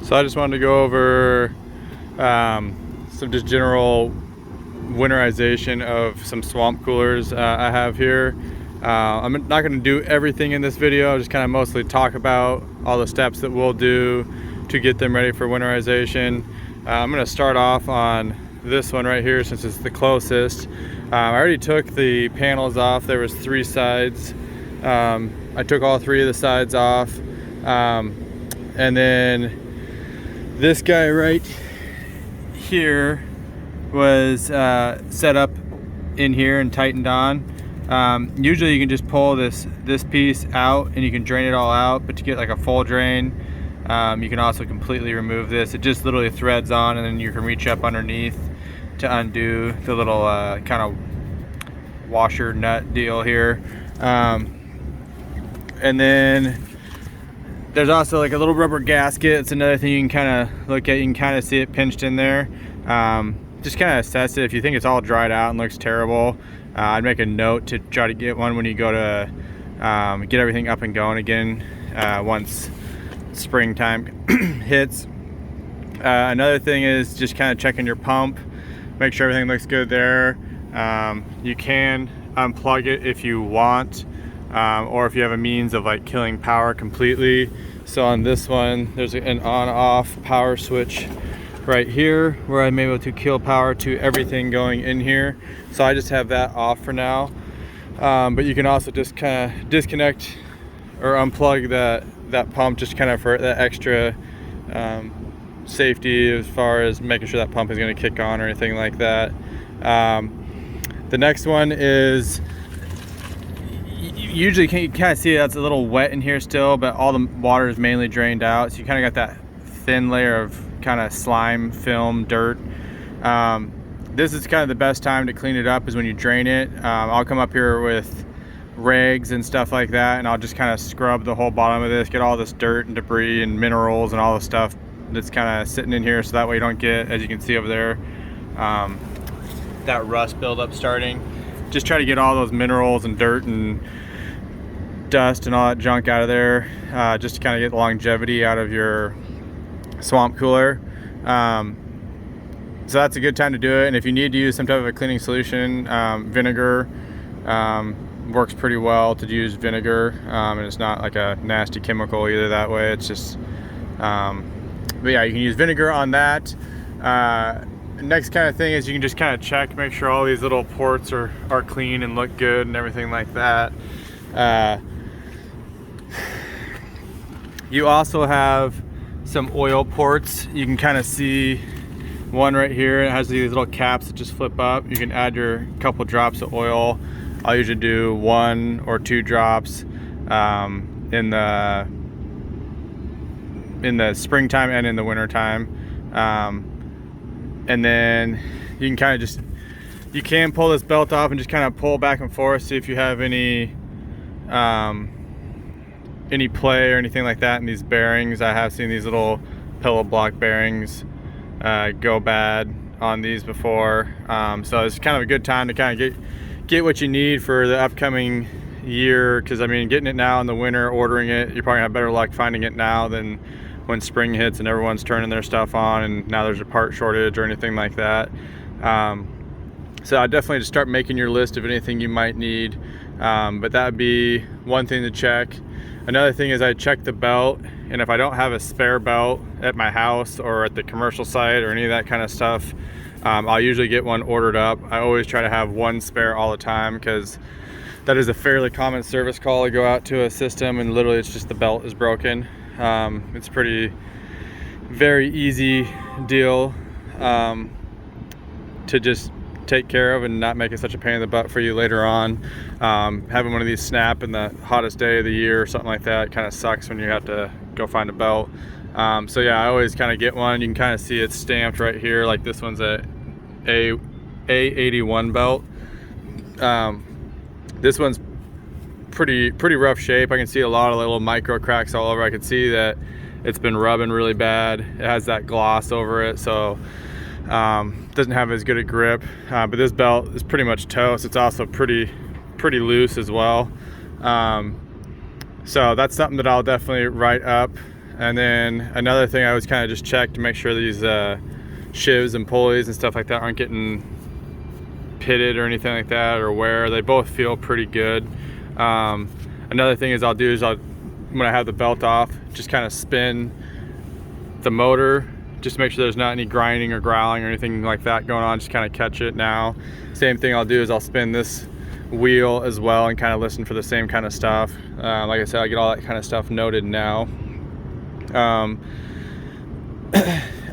So I just wanted to go over some just general winterization of some swamp coolers I have here. I'm not going to do everything in this video. I'll just kind of mostly talk about all the steps that we'll do to get them ready for winterization. I'm going to start off on this one right here since it's the closest. I already took the panels off. There was 3 sides. I took all 3 of the sides off, and then this guy right here was set up in here and tightened on. Usually you can just pull this piece out and you can drain it all out, but to get like a full drain, you can also completely remove this. It just literally threads on, and then you can reach up underneath to undo the little kind of washer nut deal here. And then there's also like a little rubber gasket. It's another thing you can kind of look at. You can kind of see it pinched in there. Just kind of assess it. If you think it's all dried out and looks terrible, I'd make a note to try to get one when you go to get everything up and going again once springtime hits. Another thing is just kind of checking your pump, make sure everything looks good there. You can unplug it if you want, or if you have a means of like killing power completely. So on this one, there's an on-off power switch right here where I'm able to kill power to everything going in here. So I just have that off for now. But you can also just kind of disconnect or unplug that pump, just kind of for that extra safety as far as making sure that pump is going to kick on or anything like that. The next one is, usually you kind of see that's a little wet in here still, but all the water is mainly drained out. So you kind of got that thin layer of kind of slime, film, dirt. This is kind of the best time to clean it up is when you drain it. I'll come up here with rags and stuff like that, and I'll just kind of scrub the whole bottom of this, get all this dirt and debris and minerals and all the stuff that's kind of sitting in here, so that way you don't get, as you can see over there, that rust buildup starting. Just try to get all those minerals and dirt and dust and all that junk out of there, just to kind of get longevity out of your swamp cooler. So that's a good time to do it. And if you need to use some type of a cleaning solution, vinegar works pretty well to use vinegar, and it's not like a nasty chemical either that way. It's just but yeah, you can use vinegar on that. Next kind of thing is you can just kind of check, make sure all these little ports are clean and look good and everything like that. You also have some oil ports. You can kind of see one right here. It has these little caps that just flip up. You can add your couple drops of oil. I'll usually do 1 or 2 drops in the springtime and in the winter time. And then you can kind of just, you can pull this belt off and just kind of pull back and forth, see if you have any play or anything like that in these bearings. I have seen these little pillow block bearings go bad on these before. So it's kind of a good time to kind of get what you need for the upcoming year, because I mean, getting it now in the winter, ordering it, you're probably gonna have better luck finding it now than when spring hits and everyone's turning their stuff on and now there's a part shortage or anything like that. So I definitely just start making your list of anything you might need, but that would be one thing to check. Another thing is I check the belt, and if I don't have a spare belt at my house or at the commercial site or any of that kind of stuff, I'll usually get one ordered up. I always try to have one spare all the time, because that is a fairly common service call to go out to a system and literally it's just the belt is broken. It's very easy deal to just take care of and not make it such a pain in the butt for you later on. Having one of these snap in the hottest day of the year or something like that kind of sucks when you have to go find a belt. So yeah, I always kind of get one. You can kind of see it's stamped right here, like this one's a A81 belt. This one's pretty rough shape. I can see a lot of little micro cracks all over. I can see that it's been rubbing really bad. It has that gloss over it, so doesn't have as good a grip. But this belt is pretty much toast. It's also pretty loose as well. So that's something that I'll definitely write up And then another thing I always kind of just check to make sure these shivs and pulleys and stuff like that aren't getting pitted or anything like that, or wear. They both feel pretty good. Another thing I'll do is when I have the belt off, just kind of spin the motor just to make sure there's not any grinding or growling or anything like that going on. Just kind of catch it now. Same thing I'll do is I'll spin this wheel as well and kind of listen for the same kind of stuff. Like I said, I get all that kind of stuff noted now.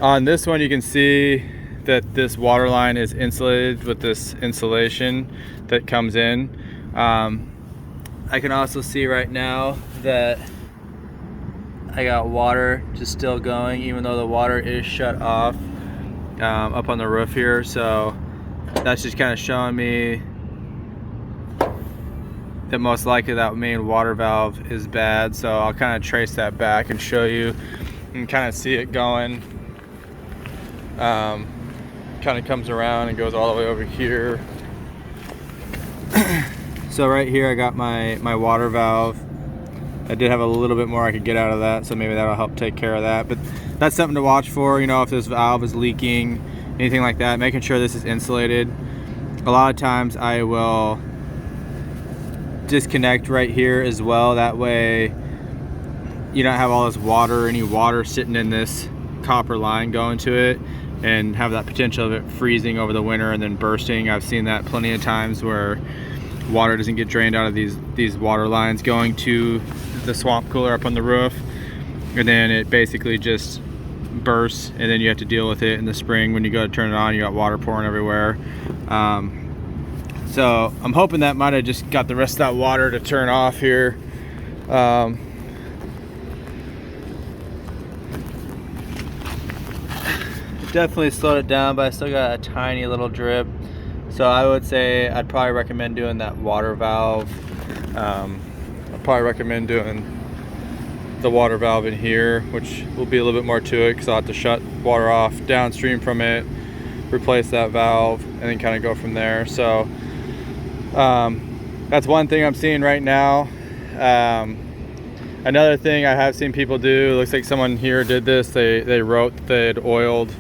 On this one, you can see that this water line is insulated with this insulation that comes in. I can also see right now that I got water just still going, even though the water is shut off up on the roof here. So that's just kind of showing me that most likely that main water valve is bad. So I'll kind of trace that back and show you and kind of see it going. Kind of comes around and goes all the way over here. So right here I got my water valve. I did have a little bit more I could get out of that, so maybe that'll help take care of that. But that's something to watch for, you know, if this valve is leaking, anything like that, making sure this is insulated. A lot of times I will disconnect right here as well. That way you don't have all this water, any water sitting in this copper line going to it, and have that potential of it freezing over the winter and then bursting. I've seen that plenty of times where water doesn't get drained out of these water lines going to the swamp cooler up on the roof, and then it basically just bursts, and then you have to deal with it in the spring when you go to turn it on. You got water pouring everywhere. So I'm hoping that might have just got the rest of that water to turn off here. Definitely slowed it down, but I still got a tiny little drip. So I would say I'd probably recommend doing that water valve. I'd probably recommend doing the water valve in here, which will be a little bit more to it because I'll have to shut water off downstream from it, replace that valve, and then kind of go from there. So that's one thing I'm seeing right now. Another thing I have seen people do, looks like someone here did this, they wrote that they had oiled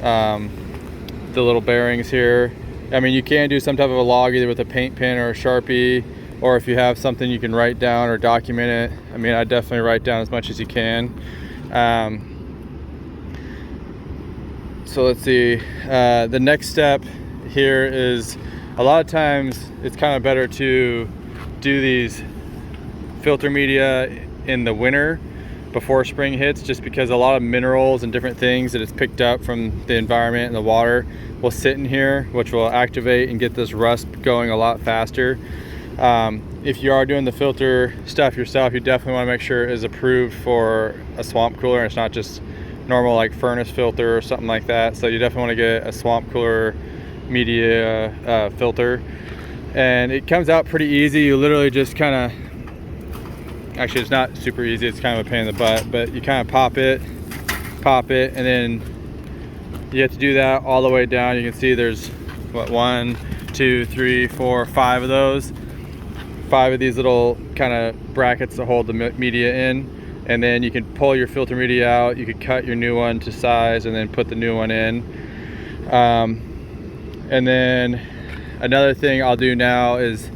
the little bearings here. I mean, you can do some type of a log either with a paint pen or a Sharpie, or if you have something you can write down or document it. I mean, I definitely write down as much as you can. So let's see, the next step here is, a lot of times it's kind of better to do these filter media in the winter before spring hits, just because a lot of minerals and different things that it's picked up from the environment and the water will sit in here, which will activate and get this rust going a lot faster. If you are doing the filter stuff yourself, you definitely want to make sure it is approved for a swamp cooler and it's not just normal like furnace filter or something like that. So you definitely want to get a swamp cooler media filter, and it comes out pretty easy. You literally just kind of, actually it's not super easy, it's kind of a pain in the butt, but you kind of pop it, and then you have to do that all the way down. You can see there's what, 1, 2, 3, 4, 5 of those. 5 of these little kind of brackets to hold the media in, and then you can pull your filter media out. You could cut your new one to size and then put the new one in. And then another thing I'll do now is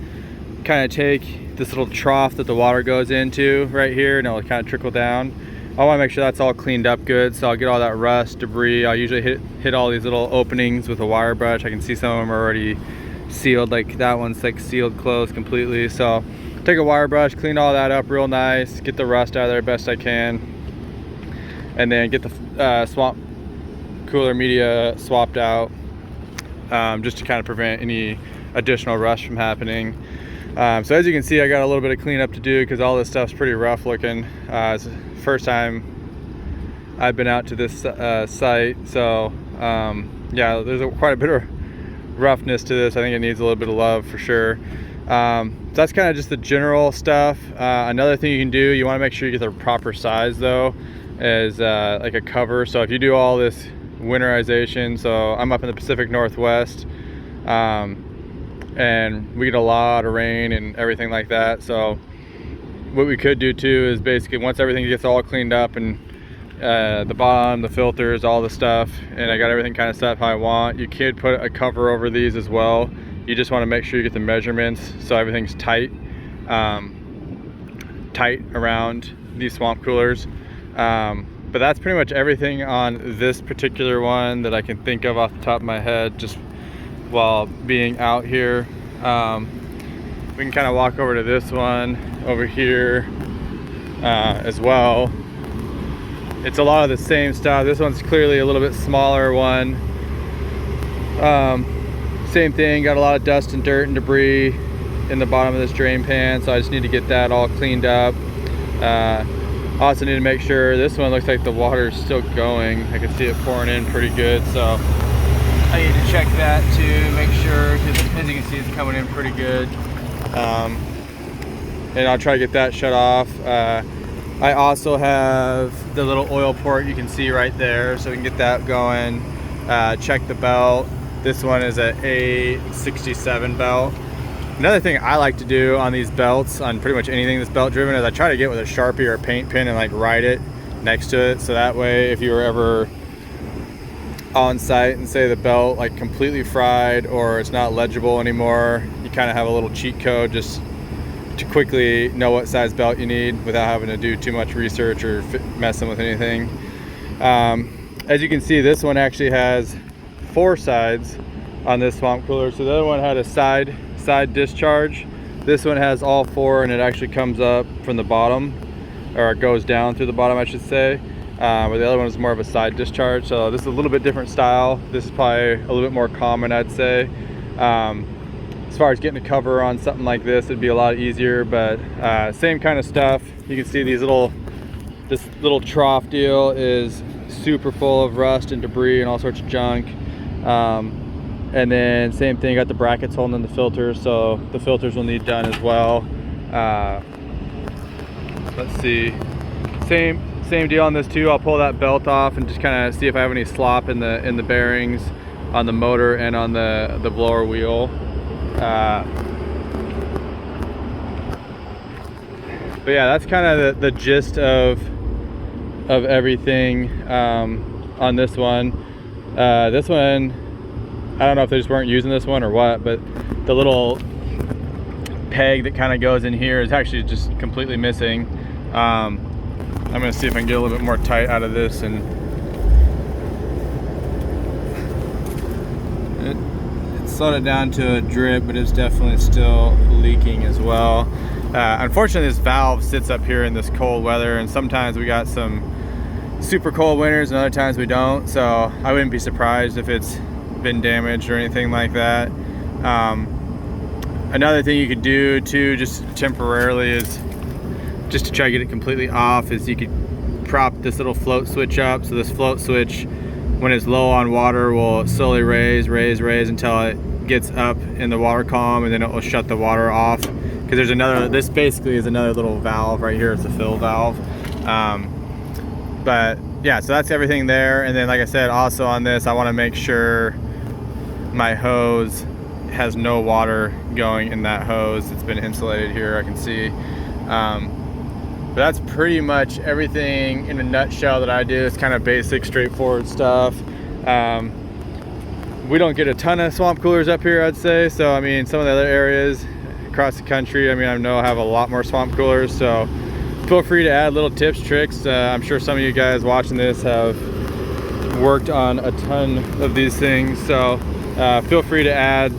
kind of take this little trough that the water goes into right here, and it'll kind of trickle down. I want to make sure that's all cleaned up good, so I'll get all that rust, debris. I'll usually hit all these little openings with a wire brush. I can see some of them are already sealed, like that one's like sealed closed completely. So take a wire brush, clean all that up real nice, get the rust out of there best I can, and then get the swamp cooler media swapped out, just to kind of prevent any additional rust from happening. So as you can see, I got a little bit of cleanup to do because all this stuff's pretty rough looking. It's the first time I've been out to this site, so yeah, there's quite a bit of roughness to this. I think it needs a little bit of love for sure. So that's kind of just the general stuff. Another thing you can do, you want to make sure you get the proper size though, is like a cover. So if you do all this winterization, so I'm up in the Pacific Northwest, and we get a lot of rain and everything like that. So what we could do too is basically once everything gets all cleaned up and the bottom, the filters, all the stuff, and I got everything kind of set up how I want. You could put a cover over these as well. You just want to make sure you get the measurements so everything's tight, tight around these swamp coolers. But that's pretty much everything on this particular one that I can think of off the top of my head just while being out here. We can kind of walk over to this one over here as well. It's a lot of the same stuff. This one's clearly a little bit smaller one. Same thing, got a lot of dust and dirt and debris in the bottom of this drain pan, so I just need to get that all cleaned up. Also need to make sure this one looks like the water is still going. I can see it pouring in pretty good, so I need to check that to make sure, because as you can see it's coming in pretty good. And I'll try to get that shut off. I also have the little oil port you can see right there, so we can get that going. Check the belt. This one is a A67 belt. Another thing I like to do on these belts, on pretty much anything that's belt driven, is I try to get with a Sharpie or a paint pen and like write it next to it, so that way if you were ever on site and say the belt like completely fried or it's not legible anymore, you kind of have a little cheat code just to quickly know what size belt you need without having to do too much research or messing with anything. As you can see, this one actually has 4 sides on this swamp cooler. So the other one had a side discharge. This one has all 4, and it actually comes up from the bottom, or it goes down through the bottom, I should say. But the other one is more of a side discharge. So this is a little bit different style. This is probably a little bit more common, I'd say. As far as getting a cover on something like this, it'd be a lot easier, but same kind of stuff. You can see this little trough deal is super full of rust and debris and all sorts of junk. And then same thing, got the brackets holding in the filters, so the filters will need done as well. Let's see, same deal on this too. I'll pull that belt off and just kind of see if I have any slop in the bearings on the motor and on the blower wheel. But yeah, that's kind of the gist of everything on this one. This one, I don't know if they just weren't using this one or what, but the little peg that kind of goes in here is actually just completely missing. I'm gonna see if I can get a little bit more tight out of this, and it slowed it down to a drip, but it's definitely still leaking as well. Unfortunately, this valve sits up here in this cold weather, and sometimes we got some super cold winters and other times we don't, so I wouldn't be surprised if it's been damaged or anything like that. Another thing you could do too, just temporarily, is just to try to get it completely off, is you could prop this little float switch up. So this float switch, when it's low on water, will slowly raise until it gets up in the water column, and then it will shut the water off. Because there's another, this basically is another little valve right here. It's a fill valve. But yeah, so that's everything there. And then like I said, also on this, I want to make sure my hose has no water going in that hose. It's been insulated here, I can see. But that's pretty much everything in a nutshell that I do. It's kind of basic, straightforward stuff. We don't get a ton of swamp coolers up here, I'd say. So I mean, some of the other areas across the country, I mean, I know have a lot more swamp coolers. So feel free to add little tips, tricks. I'm sure some of you guys watching this have worked on a ton of these things. So feel free to add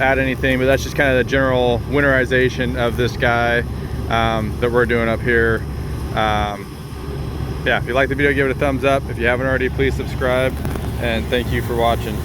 anything, but that's just kind of the general winterization of this guy that we're doing up here. Yeah, if you like the video, give it a thumbs up. If you haven't already, please subscribe, and thank you for watching.